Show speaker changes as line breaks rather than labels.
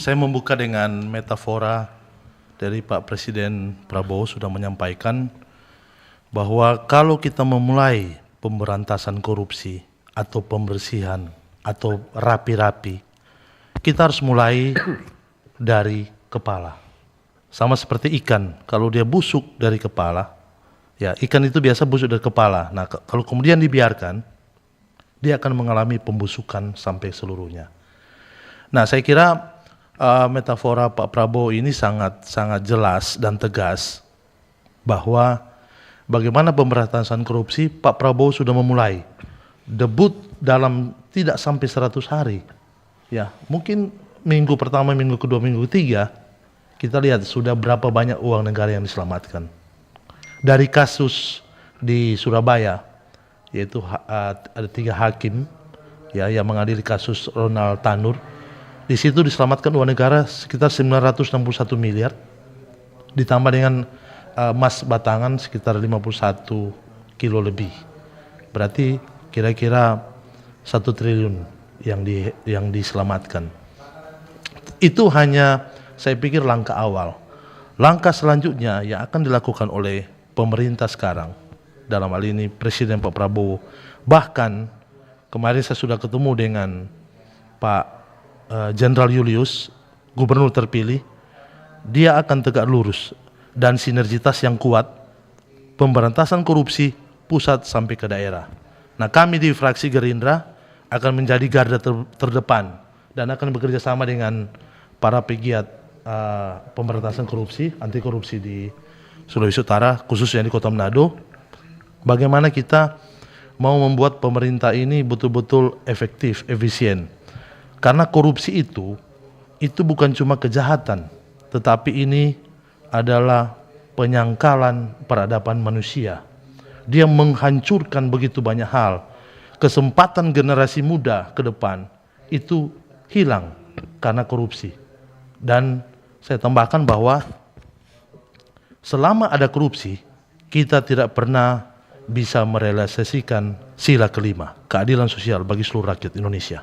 Saya membuka dengan metafora dari Pak Presiden Prabowo sudah menyampaikan bahwa kalau kita memulai pemberantasan korupsi atau pembersihan atau rapi-rapi, kita harus mulai dari kepala. Sama seperti ikan, kalau dia busuk dari kepala, ya ikan itu biasa busuk dari kepala. Nah, kalau kemudian dibiarkan, dia akan mengalami pembusukan sampai seluruhnya. Nah, saya kira metafora Pak Prabowo ini sangat jelas dan tegas bahwa bagaimana pemberantasan korupsi Pak Prabowo sudah memulai debut dalam tidak sampai 100 hari. Ya, mungkin minggu pertama, minggu kedua, minggu ketiga kita lihat sudah berapa banyak uang negara yang diselamatkan. Dari kasus di Surabaya, yaitu ada 3 hakim ya yang mengadili kasus Ronald Tanur. Di situ diselamatkan uang negara sekitar 961 miliar, ditambah dengan emas batangan sekitar 51 kilo lebih. Berarti kira-kira 1 triliun yang diselamatkan. Itu hanya saya pikir langkah awal. Langkah selanjutnya yang akan dilakukan oleh pemerintah sekarang, dalam hal ini Presiden Pak Prabowo, bahkan kemarin saya sudah ketemu dengan Pak Jenderal Julius, gubernur terpilih, dia akan tegak lurus dan sinergitas yang kuat pemberantasan korupsi pusat sampai ke daerah. Nah, kami di fraksi Gerindra akan menjadi garda terdepan dan akan bekerja sama dengan para pegiat pemberantasan korupsi, anti korupsi di Sulawesi Utara, khususnya di Kota Manado. Bagaimana kita mau membuat pemerintah ini betul-betul efektif, efisien. Karena korupsi itu bukan cuma kejahatan, tetapi ini adalah penyangkalan peradaban manusia. Dia menghancurkan begitu banyak hal. Kesempatan generasi muda ke depan itu hilang karena korupsi. Dan saya tambahkan bahwa selama ada korupsi, kita tidak pernah bisa merealisasikan sila kelima, keadilan sosial bagi seluruh rakyat Indonesia.